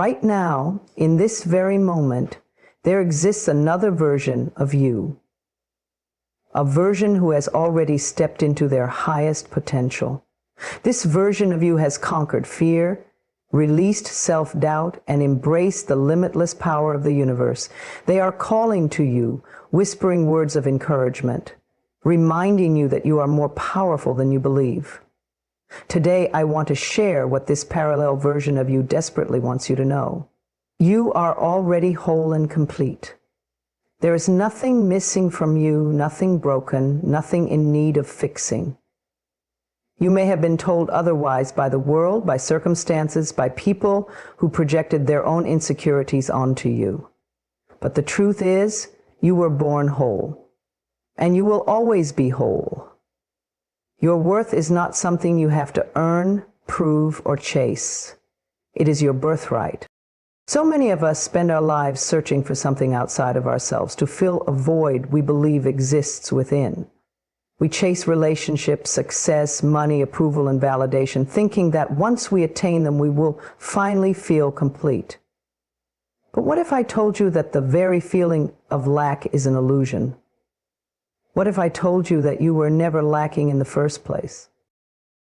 Right now, in this very moment, there exists another version of you. A version who has already stepped into their highest potential. This version of you has conquered fear, released self-doubt, and embraced the limitless power of the universe. They are calling to you, whispering words of encouragement, reminding you that you are more powerful than you believe. Today, I want to share what this parallel version of you desperately wants you to know. You are already whole and complete. There is nothing missing from you, nothing broken, nothing in need of fixing. You may have been told otherwise by the world, by circumstances, by people who projected their own insecurities onto you. But the truth is, you were born whole, and you will always be whole. Your worth is not something you have to earn, prove, or chase. It is your birthright. So many of us spend our lives searching for something outside of ourselves to fill a void we believe exists within. We chase relationships, success, money, approval, and validation, thinking that once we attain them, we will finally feel complete. But what if I told you that the very feeling of lack is an illusion? What if I told you that you were never lacking in the first place?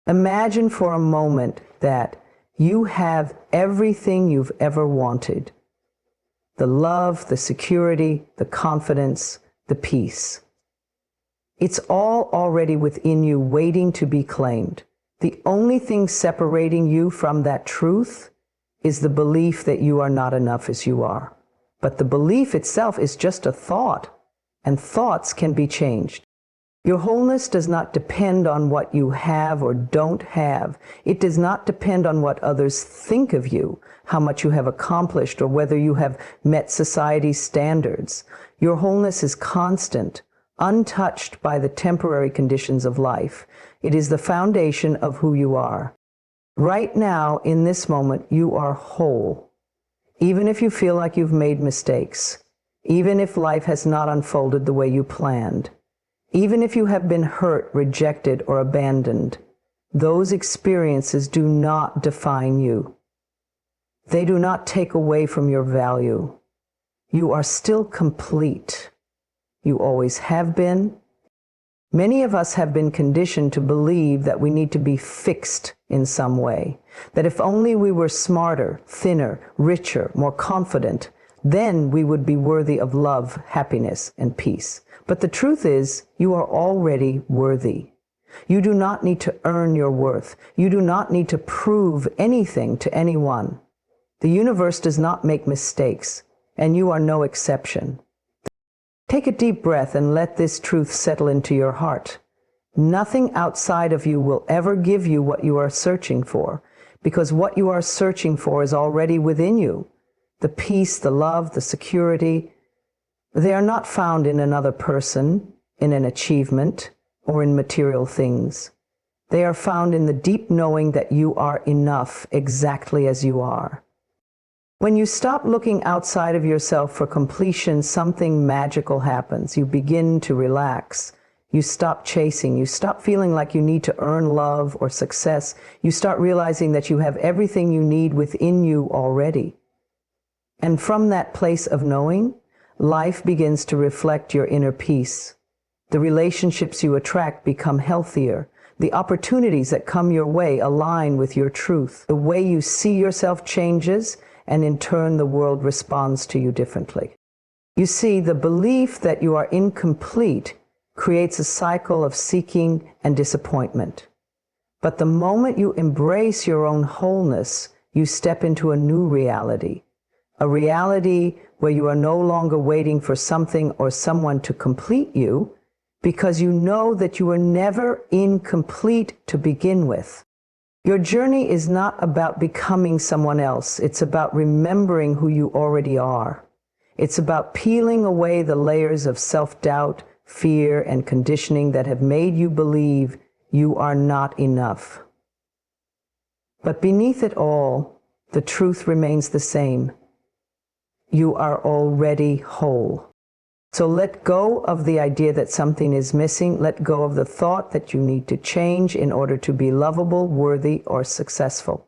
Imagine for a moment that you have everything you've ever wanted. The love, the security, the confidence, the peace. It's all already within you, waiting to be claimed. The only thing separating you from that truth is the belief that you are not enough as you are. But the belief itself is just a thought, and thoughts can be changed. Your wholeness does not depend on what you have or don't have. It does not depend on what others think of you, how much you have accomplished, or whether you have met society's standards. Your wholeness is constant, untouched by the temporary conditions of life. It is the foundation of who you are. Right now, in this moment, you are whole. Even if you feel like you've made mistakes, even if life has not unfolded the way you planned, even if you have been hurt, rejected, or abandoned, those experiences do not define you. They do not take away from your value. You are still complete. You always have been. Many of us have been conditioned to believe that we need to be fixed in some way, that if only we were smarter, thinner, richer, more confident, then we would be worthy of love, happiness, and peace. But the truth is, you are already worthy. You do not need to earn your worth. You do not need to prove anything to anyone. The universe does not make mistakes, and you are no exception. Take a deep breath and let this truth settle into your heart. Nothing outside of you will ever give you what you are searching for, because what you are searching for is already within you. The peace, the love, the security, they are not found in another person, in an achievement, or in material things. They are found in the deep knowing that you are enough exactly as you are. When you stop looking outside of yourself for completion, something magical happens. You begin to relax. You stop chasing. You stop feeling like you need to earn love or success. You start realizing that you have everything you need within you already. And from that place of knowing, life begins to reflect your inner peace. The relationships you attract become healthier. The opportunities that come your way align with your truth. The way you see yourself changes, and in turn the world responds to you differently. You see, the belief that you are incomplete creates a cycle of seeking and disappointment. But the moment you embrace your own wholeness, you step into a new reality. A reality where you are no longer waiting for something or someone to complete you, because you know that you were never incomplete to begin with. Your journey is not about becoming someone else. It's about remembering who you already are. It's about peeling away the layers of self-doubt, fear, and conditioning that have made you believe you are not enough. But beneath it all, the truth remains the same. You are already whole. So let go of the idea that something is missing. Let go of the thought that you need to change in order to be lovable, worthy, or successful.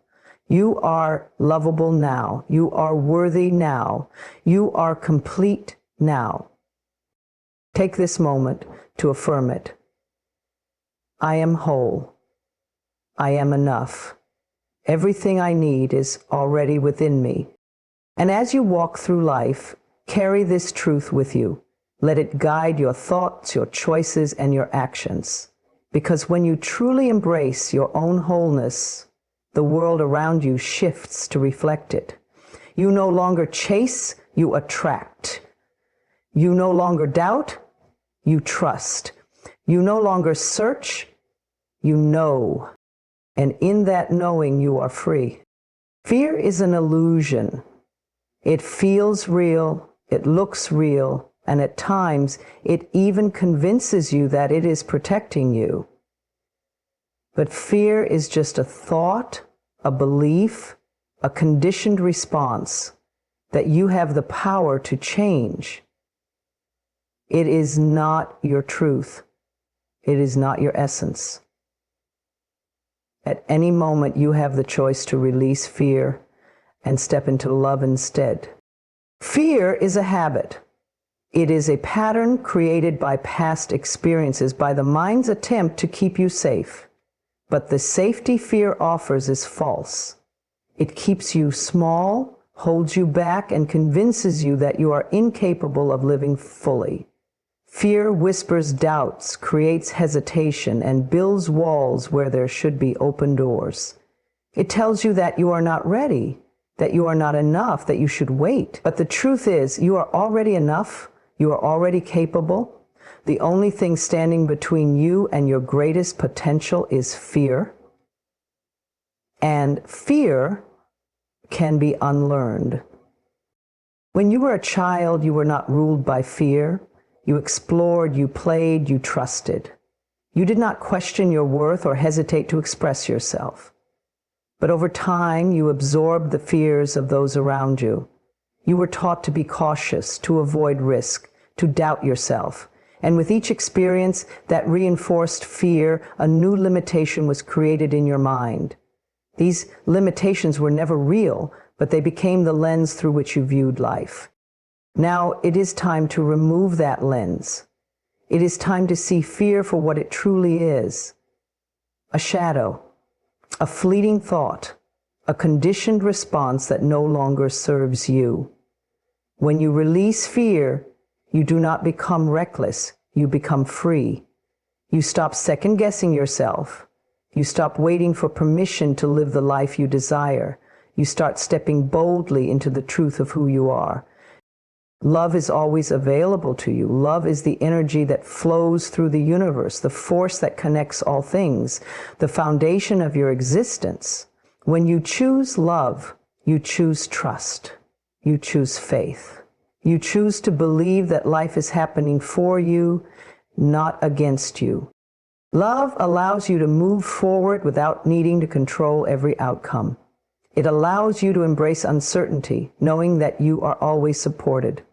You are lovable now. You are worthy now. You are complete now. Take this moment to affirm it. I am whole. I am enough. Everything I need is already within me. And as you walk through life, carry this truth with you. Let it guide your thoughts, your choices, and your actions. Because when you truly embrace your own wholeness, the world around you shifts to reflect it. You no longer chase, you attract. You no longer doubt, you trust. You no longer search, you know. And in that knowing, you are free. Fear is an illusion. It feels real, it looks real, and at times it even convinces you that it is protecting you. But fear is just a thought, a belief, a conditioned response that you have the power to change. It is not your truth. It is not your essence. At any moment, you have the choice to release fear and step into love instead. Fear is a habit. It is a pattern created by past experiences, by the mind's attempt to keep you safe. But the safety fear offers is false. It keeps you small, holds you back, and convinces you that you are incapable of living fully. Fear whispers doubts, creates hesitation, and builds walls where there should be open doors. It tells you that you are not ready, that you are not enough, that you should wait. But the truth is, you are already enough, you are already capable. The only thing standing between you and your greatest potential is fear. And fear can be unlearned. When you were a child, you were not ruled by fear. You explored, you played, you trusted. You did not question your worth or hesitate to express yourself. But over time, you absorbed the fears of those around you. You were taught to be cautious, to avoid risk, to doubt yourself. And with each experience that reinforced fear, a new limitation was created in your mind. These limitations were never real, but they became the lens through which you viewed life. Now it is time to remove that lens. It is time to see fear for what it truly is. A shadow, a fleeting thought, a conditioned response that no longer serves you. When you release fear, you do not become reckless, you become free. You stop second-guessing yourself. You stop waiting for permission to live the life you desire. You start stepping boldly into the truth of who you are. Love is always available to you. Love is the energy that flows through the universe, the force that connects all things, the foundation of your existence. When you choose love, you choose trust. You choose faith. You choose to believe that life is happening for you, not against you. Love allows you to move forward without needing to control every outcome. It allows you to embrace uncertainty, knowing that you are always supported.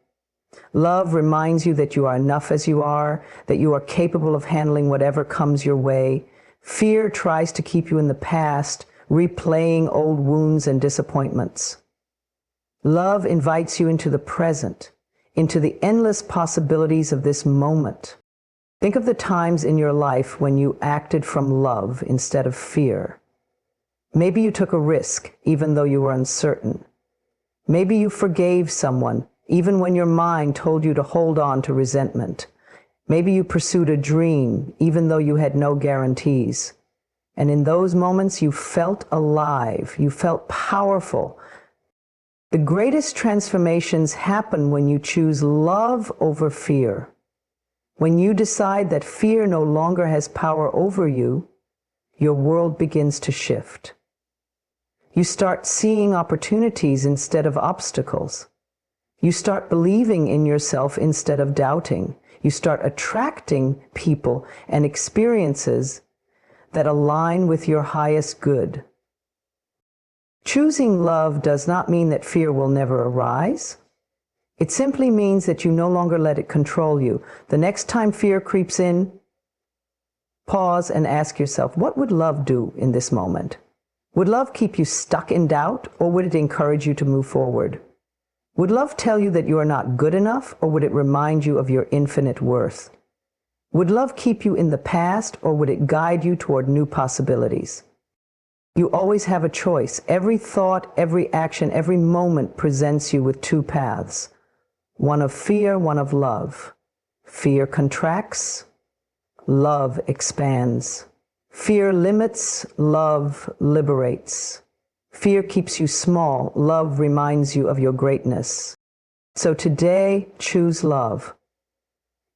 Love reminds you that you are enough as you are, that you are capable of handling whatever comes your way. Fear tries to keep you in the past, replaying old wounds and disappointments. Love invites you into the present, into the endless possibilities of this moment. Think of the times in your life when you acted from love instead of fear. Maybe you took a risk, even though you were uncertain. Maybe you forgave someone, even when your mind told you to hold on to resentment. Maybe you pursued a dream, even though you had no guarantees. And in those moments, you felt alive. You felt powerful. The greatest transformations happen when you choose love over fear. When you decide that fear no longer has power over you, your world begins to shift. You start seeing opportunities instead of obstacles. You start believing in yourself instead of doubting. You start attracting people and experiences that align with your highest good. Choosing love does not mean that fear will never arise. It simply means that you no longer let it control you. The next time fear creeps in, pause and ask yourself, what would love do in this moment? Would love keep you stuck in doubt, or would it encourage you to move forward? Would love tell you that you are not good enough, or would it remind you of your infinite worth? Would love keep you in the past, or would it guide you toward new possibilities? You always have a choice. Every thought, every action, every moment presents you with two paths. One of fear, one of love. Fear contracts, love expands. Fear limits, love liberates. Fear keeps you small, love reminds you of your greatness. So today, choose love.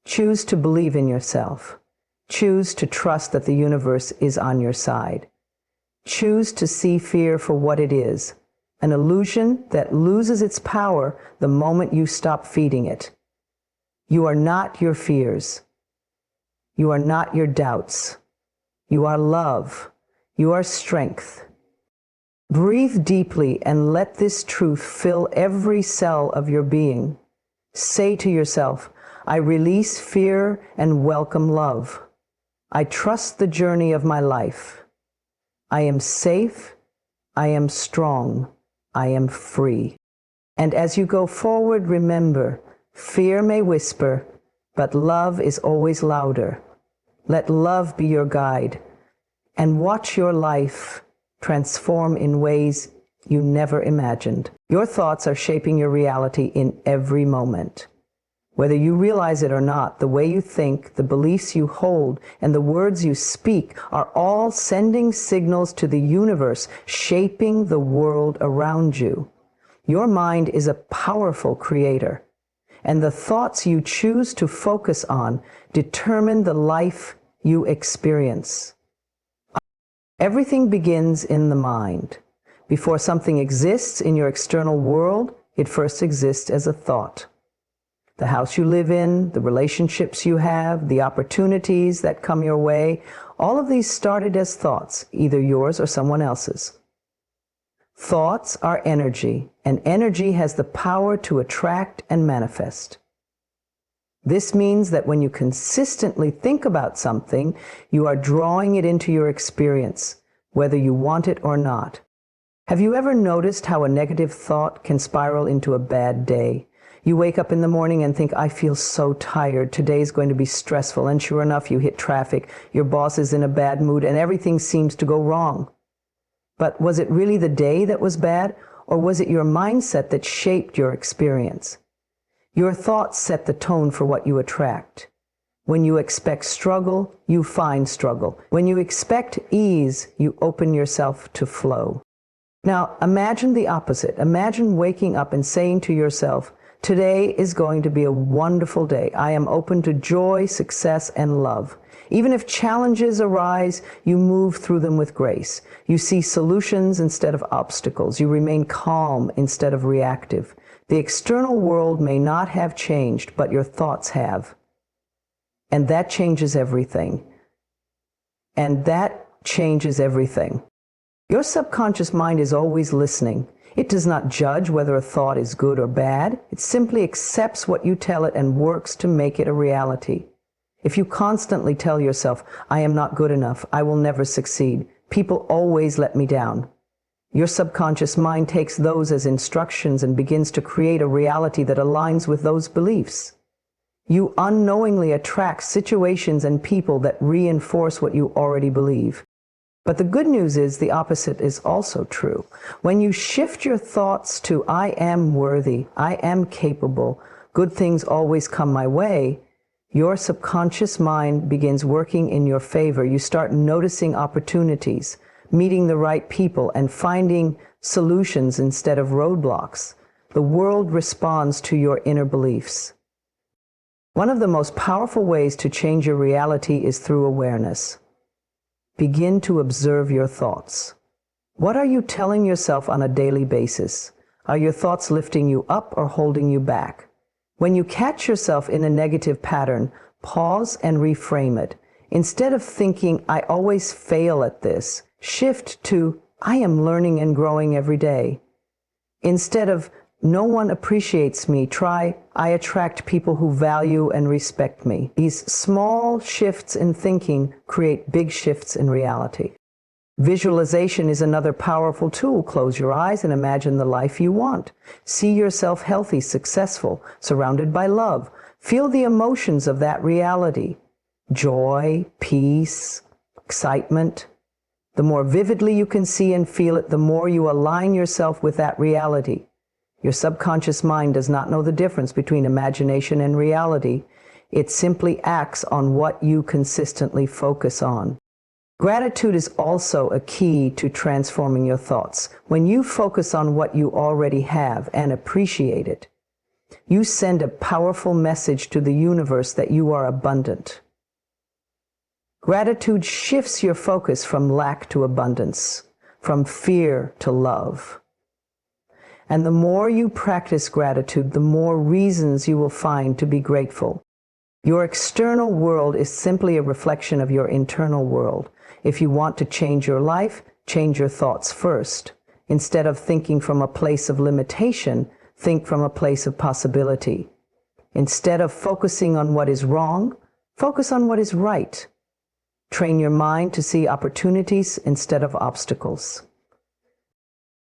Choose to believe in yourself. Choose to trust that the universe is on your side. Choose to see fear for what it is, an illusion that loses its power the moment you stop feeding it. You are not your fears. You are not your doubts. You are love. You are strength. Breathe deeply and let this truth fill every cell of your being. Say to yourself, I release fear and welcome love. I trust the journey of my life. I am safe. I am strong. I am free. And as you go forward, remember, fear may whisper, but love is always louder. Let love be your guide, and watch your life transform in ways you never imagined. Your thoughts are shaping your reality in every moment. Whether you realize it or not, the way you think, the beliefs you hold, and the words you speak are all sending signals to the universe, shaping the world around you. Your mind is a powerful creator, and the thoughts you choose to focus on determine the life you experience. Everything begins in the mind. Before something exists in your external world, it first exists as a thought. The house you live in, the relationships you have, the opportunities that come your way, all of these started as thoughts, either yours or someone else's. Thoughts are energy, and energy has the power to attract and manifest. This means that when you consistently think about something, you are drawing it into your experience, whether you want it or not. Have you ever noticed how a negative thought can spiral into a bad day? You wake up in the morning and think, I feel so tired. Today's going to be stressful. And sure enough, you hit traffic. Your boss is in a bad mood and everything seems to go wrong. But was it really the day that was bad, or was it your mindset that shaped your experience? Your thoughts set the tone for what you attract. When you expect struggle, you find struggle. When you expect ease, you open yourself to flow. Now, imagine the opposite. Imagine waking up and saying to yourself, today is going to be a wonderful day. I am open to joy, success, and love. Even if challenges arise, you move through them with grace. You see solutions instead of obstacles. You remain calm instead of reactive. The external world may not have changed, but your thoughts have. And that changes everything. And that changes everything. Your subconscious mind is always listening. It does not judge whether a thought is good or bad. It simply accepts what you tell it and works to make it a reality. If you constantly tell yourself, I am not good enough, I will never succeed, people always let me down, your subconscious mind takes those as instructions and begins to create a reality that aligns with those beliefs. You unknowingly attract situations and people that reinforce what you already believe. But the good news is the opposite is also true. When you shift your thoughts to I am worthy, I am capable, good things always come my way, your subconscious mind begins working in your favor. You start noticing opportunities, meeting the right people, and finding solutions instead of roadblocks. The world responds to your inner beliefs. One of the most powerful ways to change your reality is through awareness. Begin to observe your thoughts. What are you telling yourself on a daily basis? Are your thoughts lifting you up or holding you back? When you catch yourself in a negative pattern, pause and reframe it. Instead of thinking, I always fail at this, shift to, I am learning and growing every day. Instead of, no one appreciates me, try, I attract people who value and respect me. These small shifts in thinking create big shifts in reality. Visualization is another powerful tool. Close your eyes and imagine the life you want. See yourself healthy, successful, surrounded by love. Feel the emotions of that reality. Joy, peace, excitement. The more vividly you can see and feel it, the more you align yourself with that reality. Your subconscious mind does not know the difference between imagination and reality. It simply acts on what you consistently focus on. Gratitude is also a key to transforming your thoughts. When you focus on what you already have and appreciate it, you send a powerful message to the universe that you are abundant. Gratitude shifts your focus from lack to abundance, from fear to love. And the more you practice gratitude, the more reasons you will find to be grateful. Your external world is simply a reflection of your internal world. If you want to change your life, change your thoughts first. Instead of thinking from a place of limitation, think from a place of possibility. Instead of focusing on what is wrong, focus on what is right. Train your mind to see opportunities instead of obstacles.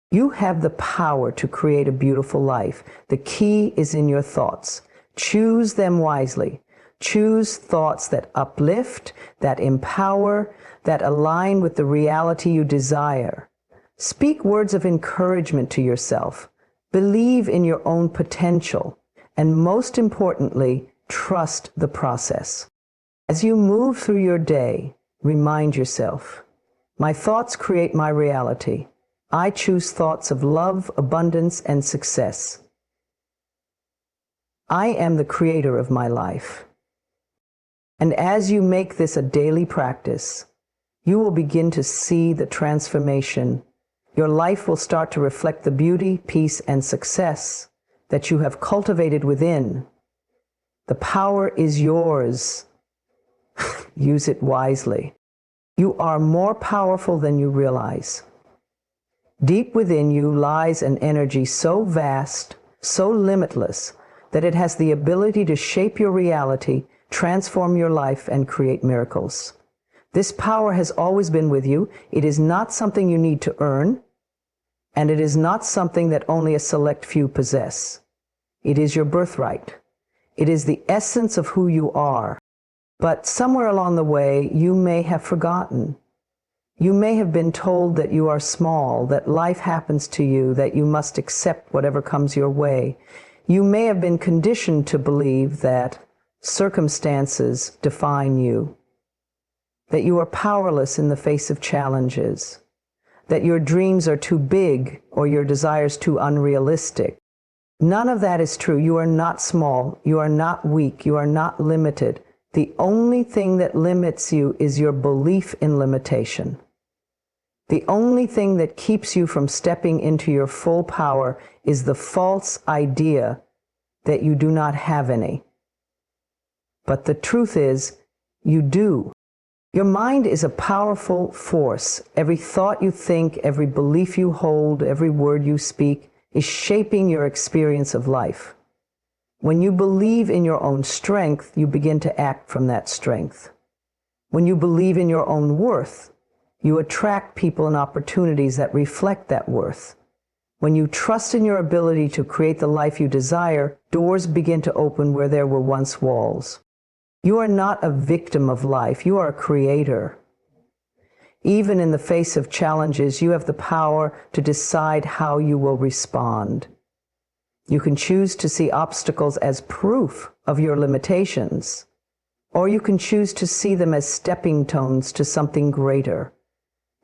You have the power to create a beautiful life. The key is in your thoughts. Choose them wisely. Choose thoughts that uplift, that empower, that align with the reality you desire. Speak words of encouragement to yourself. Believe in your own potential. And most importantly, trust the process. As you move through your day, remind yourself, my thoughts create my reality. I choose thoughts of love, abundance, and success. I am the creator of my life. And as you make this a daily practice, you will begin to see the transformation. Your life will start to reflect the beauty, peace, and success that you have cultivated within. The power is yours. Use it wisely. You are more powerful than you realize. Deep within you lies an energy so vast, so limitless, that it has the ability to shape your reality, transform your life, and create miracles. This power has always been with you. It is not something you need to earn, and it is not something that only a select few possess. It is your birthright. It is the essence of who you are. But somewhere along the way, you may have forgotten. You may have been told that you are small, that life happens to you, that you must accept whatever comes your way. You may have been conditioned to believe that circumstances define you, that you are powerless in the face of challenges, that your dreams are too big or your desires too unrealistic. None of that is true. You are not small. You are not weak. You are not limited. The only thing that limits you is your belief in limitation. The only thing that keeps you from stepping into your full power is the false idea that you do not have any. But the truth is, you do. Your mind is a powerful force. Every thought you think, every belief you hold, every word you speak is shaping your experience of life. When you believe in your own strength, you begin to act from that strength. When you believe in your own worth, you attract people and opportunities that reflect that worth. When you trust in your ability to create the life you desire, doors begin to open where there were once walls. You are not a victim of life. You are a creator. Even in the face of challenges, you have the power to decide how you will respond. You can choose to see obstacles as proof of your limitations, or you can choose to see them as stepping stones to something greater.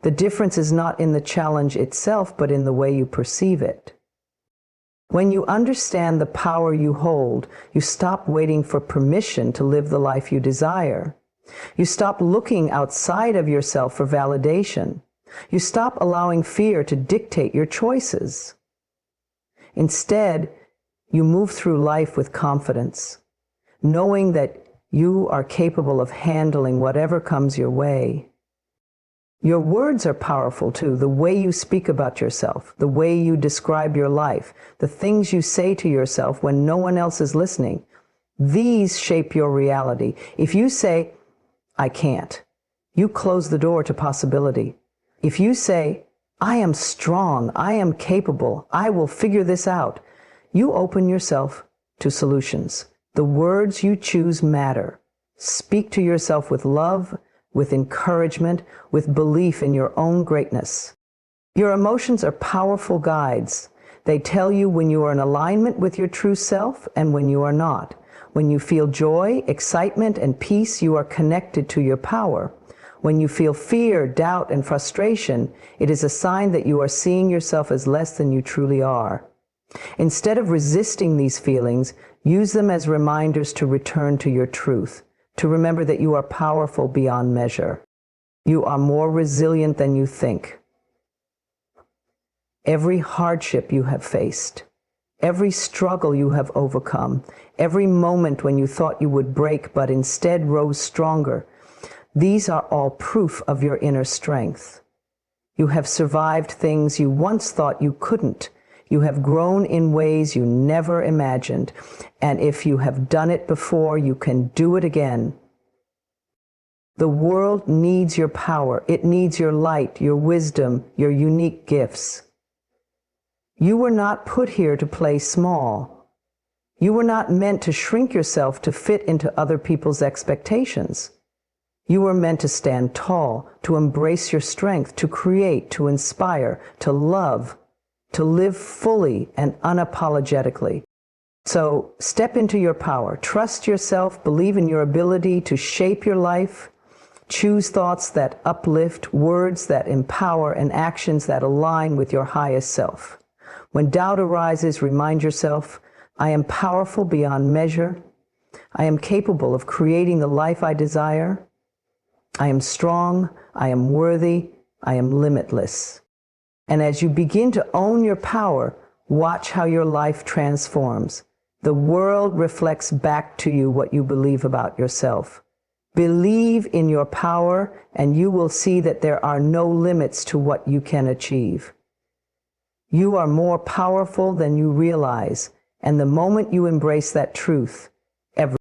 The difference is not in the challenge itself, but in the way you perceive it. When you understand the power you hold, you stop waiting for permission to live the life you desire. You stop looking outside of yourself for validation. You stop allowing fear to dictate your choices. Instead, you move through life with confidence, knowing that you are capable of handling whatever comes your way. Your words are powerful too. The way you speak about yourself, the way you describe your life, the things you say to yourself when no one else is listening, these shape your reality. If you say, I can't, you close the door to possibility. If you say, I am strong, I am capable, I will figure this out, you open yourself to solutions. The words you choose matter. Speak to yourself with love, with encouragement, with belief in your own greatness. Your emotions are powerful guides. They tell you when you are in alignment with your true self and when you are not. When you feel joy, excitement, and peace, you are connected to your power. When you feel fear, doubt, and frustration, it is a sign that you are seeing yourself as less than you truly are. Instead of resisting these feelings, use them as reminders to return to your truth, to remember that you are powerful beyond measure. You are more resilient than you think. Every hardship you have faced, every struggle you have overcome, every moment when you thought you would break but instead rose stronger, these are all proof of your inner strength. You have survived things you once thought you couldn't. You have grown in ways you never imagined. And if you have done it before, you can do it again. The world needs your power. It needs your light, your wisdom, your unique gifts. You were not put here to play small. You were not meant to shrink yourself to fit into other people's expectations. You were meant to stand tall, to embrace your strength, to create, to inspire, to love, to live fully and unapologetically. So step into your power. Trust yourself. Believe in your ability to shape your life. Choose thoughts that uplift, words that empower, and actions that align with your highest self. When doubt arises, remind yourself, I am powerful beyond measure. I am capable of creating the life I desire. I am strong, I am worthy, I am limitless. And as you begin to own your power, watch how your life transforms. The world reflects back to you what you believe about yourself. Believe in your power, and you will see that there are no limits to what you can achieve. You are more powerful than you realize, and the moment you embrace that truth,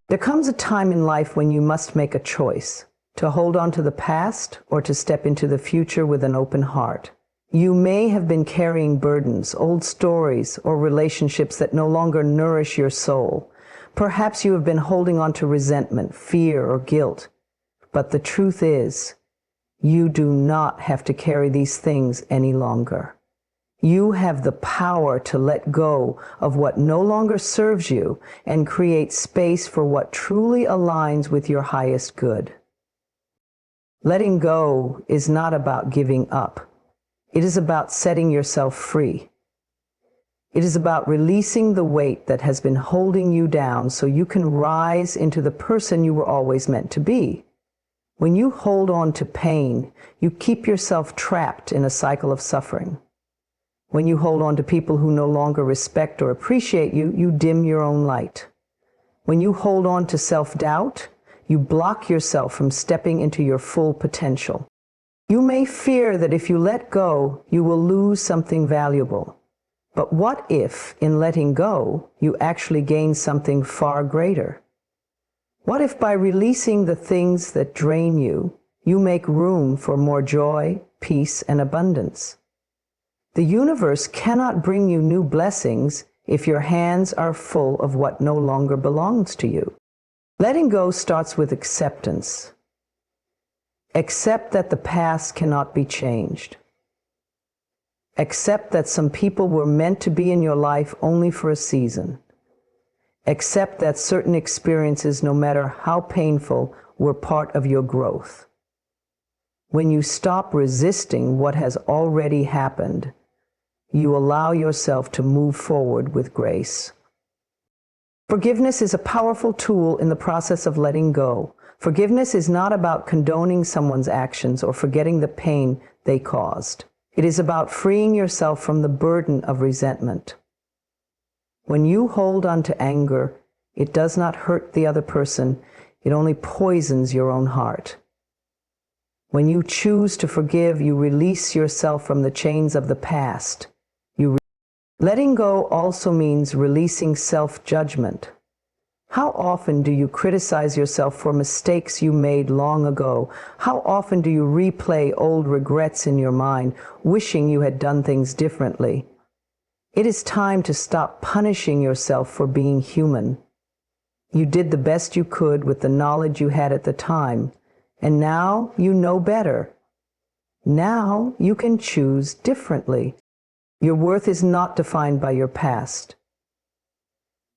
there comes a time in life when you must make a choice. To hold on to the past or to step into the future with an open heart. You may have been carrying burdens, old stories, or relationships that no longer nourish your soul. Perhaps you have been holding on to resentment, fear, or guilt. But the truth is, you do not have to carry these things any longer. You have the power to let go of what no longer serves you and create space for what truly aligns with your highest good. Letting go is not about giving up. It is about setting yourself free. It is about releasing the weight that has been holding you down so you can rise into the person you were always meant to be. When you hold on to pain, you keep yourself trapped in a cycle of suffering. When you hold on to people who no longer respect or appreciate you, you dim your own light. When you hold on to self-doubt, you block yourself from stepping into your full potential. You may fear that if you let go, you will lose something valuable. But what if, in letting go, you actually gain something far greater? What if by releasing the things that drain you, you make room for more joy, peace, and abundance? The universe cannot bring you new blessings if your hands are full of what no longer belongs to you. Letting go starts with acceptance. Accept that the past cannot be changed. Accept that some people were meant to be in your life only for a season. Accept that certain experiences, no matter how painful, were part of your growth. When you stop resisting what has already happened, you allow yourself to move forward with grace. Forgiveness is a powerful tool in the process of letting go. Forgiveness is not about condoning someone's actions or forgetting the pain they caused. It is about freeing yourself from the burden of resentment. When you hold on to anger, it does not hurt the other person, it only poisons your own heart. When you choose to forgive, you release yourself from the chains of the past. Letting go also means releasing self-judgment. How often do you criticize yourself for mistakes you made long ago? How often do you replay old regrets in your mind, wishing you had done things differently? It is time to stop punishing yourself for being human. You did the best you could with the knowledge you had at the time, and now you know better. Now you can choose differently. Your worth is not defined by your past.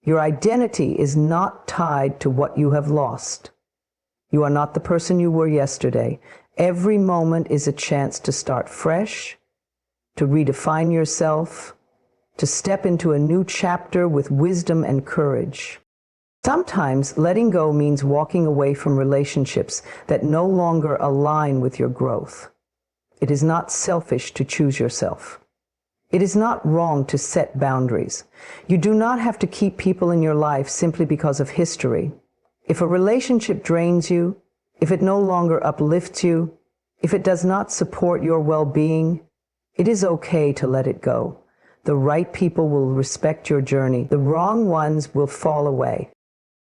Your identity is not tied to what you have lost. You are not the person you were yesterday. Every moment is a chance to start fresh, to redefine yourself, to step into a new chapter with wisdom and courage. Sometimes letting go means walking away from relationships that no longer align with your growth. It is not selfish to choose yourself. It is not wrong to set boundaries. You do not have to keep people in your life simply because of history. If a relationship drains you, if it no longer uplifts you, if it does not support your well-being, it is okay to let it go. The right people will respect your journey. The wrong ones will fall away.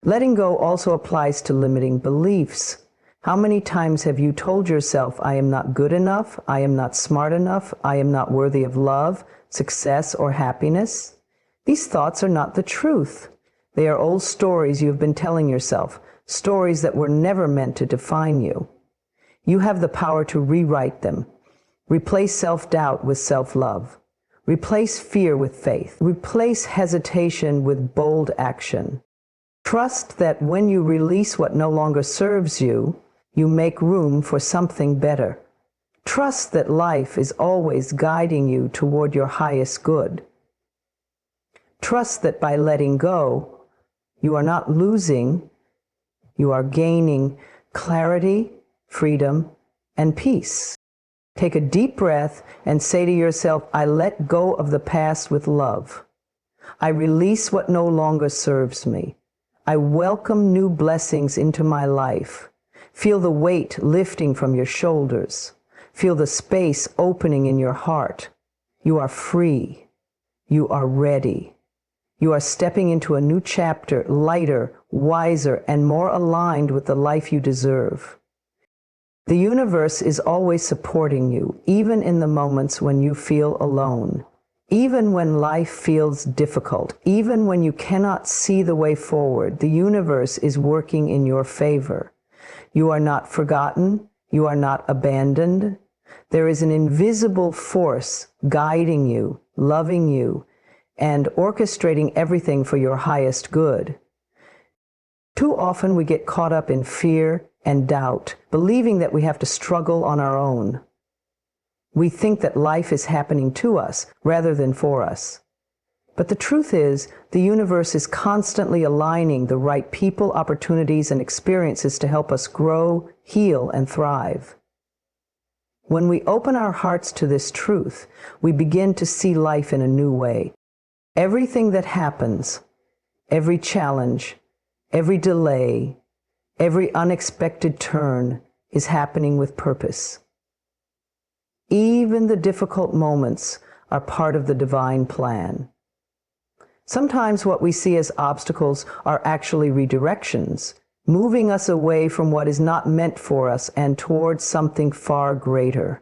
Letting go also applies to limiting beliefs. How many times have you told yourself, I am not good enough, I am not smart enough, I am not worthy of love, success, or happiness? These thoughts are not the truth. They are old stories you have been telling yourself, stories that were never meant to define you. You have the power to rewrite them. Replace self-doubt with self-love. Replace fear with faith. Replace hesitation with bold action. Trust that when you release what no longer serves you, you make room for something better. Trust that life is always guiding you toward your highest good. Trust that by letting go, you are not losing, you are gaining clarity, freedom, and peace. Take a deep breath and say to yourself, I let go of the past with love. I release what no longer serves me. I welcome new blessings into my life. Feel the weight lifting from your shoulders. Feel the space opening in your heart. You are free. You are ready. You are stepping into a new chapter, lighter, wiser, and more aligned with the life you deserve. The universe is always supporting you, even in the moments when you feel alone. Even when life feels difficult, even when you cannot see the way forward, the universe is working in your favor. You are not forgotten. You are not abandoned. There is an invisible force guiding you, loving you, and orchestrating everything for your highest good. Too often we get caught up in fear and doubt, believing that we have to struggle on our own. We think that life is happening to us rather than for us. But the truth is, the universe is constantly aligning the right people, opportunities, and experiences to help us grow, heal, and thrive. When we open our hearts to this truth, we begin to see life in a new way. Everything that happens, every challenge, every delay, every unexpected turn is happening with purpose. Even the difficult moments are part of the divine plan. Sometimes what we see as obstacles are actually redirections, moving us away from what is not meant for us and towards something far greater.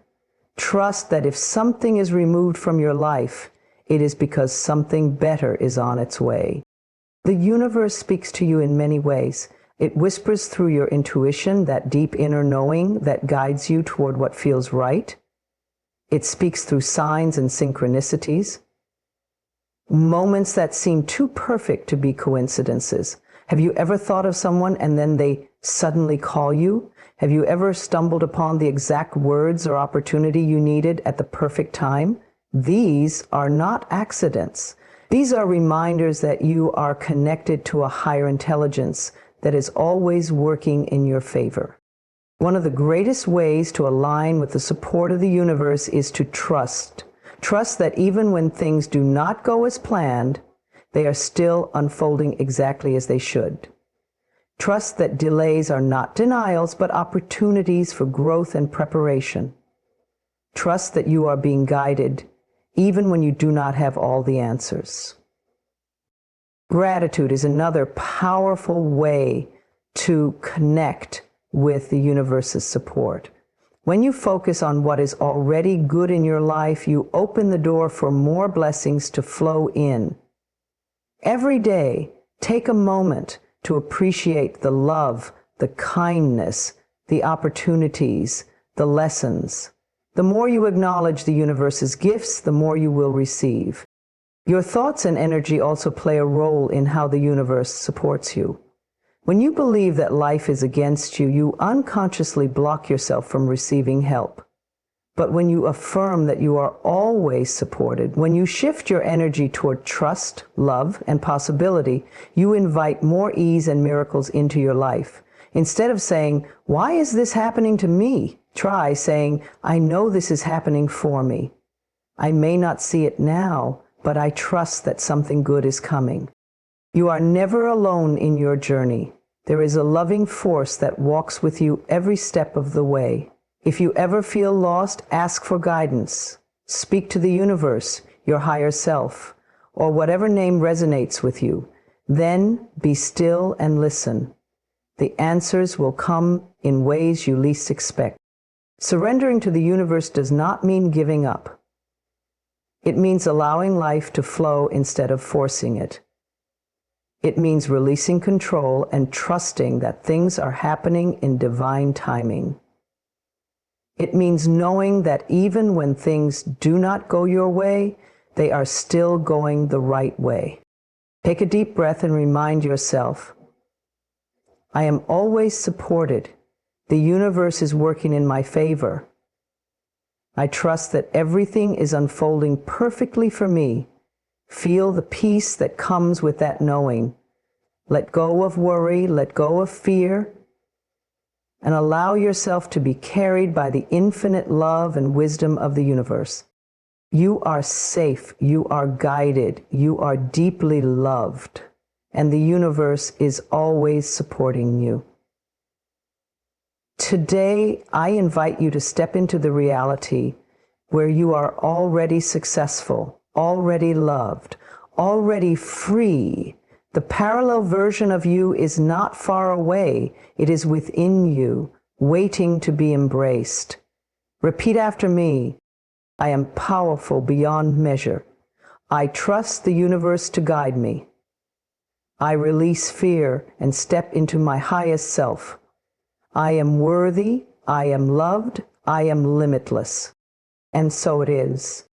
Trust that if something is removed from your life, it is because something better is on its way. The universe speaks to you in many ways. It whispers through your intuition, that deep inner knowing that guides you toward what feels right. It speaks through signs and synchronicities, moments that seem too perfect to be coincidences. Have you ever thought of someone and then they suddenly call you? Have you ever stumbled upon the exact words or opportunity you needed at the perfect time? These are not accidents. These are reminders that you are connected to a higher intelligence that is always working in your favor. One of the greatest ways to align with the support of the universe is to trust. Trust that even when things do not go as planned, they are still unfolding exactly as they should. Trust that delays are not denials, but opportunities for growth and preparation. Trust that you are being guided, even when you do not have all the answers. Gratitude is another powerful way to connect with the universe's support. When you focus on what is already good in your life, you open the door for more blessings to flow in. Every day, take a moment to appreciate the love, the kindness, the opportunities, the lessons. The more you acknowledge the universe's gifts, the more you will receive. Your thoughts and energy also play a role in how the universe supports you. When you believe that life is against you, you unconsciously block yourself from receiving help. But when you affirm that you are always supported, when you shift your energy toward trust, love, and possibility, you invite more ease and miracles into your life. Instead of saying, "Why is this happening to me?" try saying, "I know this is happening for me. I may not see it now, but I trust that something good is coming." You are never alone in your journey. There is a loving force that walks with you every step of the way. If you ever feel lost, ask for guidance. Speak to the universe, your higher self, or whatever name resonates with you. Then be still and listen. The answers will come in ways you least expect. Surrendering to the universe does not mean giving up. It means allowing life to flow instead of forcing it. It means releasing control and trusting that things are happening in divine timing. It means knowing that even when things do not go your way, they are still going the right way. Take a deep breath and remind yourself, I am always supported. The universe is working in my favor. I trust that everything is unfolding perfectly for me. Feel the peace that comes with that knowing. Let go of worry, let go of fear, and allow yourself to be carried by the infinite love and wisdom of the universe. You are safe, you are guided, you are deeply loved, and the universe is always supporting you. Today, I invite you to step into the reality where you are already successful, already loved, already free. The parallel version of you is not far away. It is within you, waiting to be embraced. Repeat after me. I am powerful beyond measure. I trust the universe to guide me. I release fear and step into my highest self. I am worthy, I am loved, I am limitless. And so it is.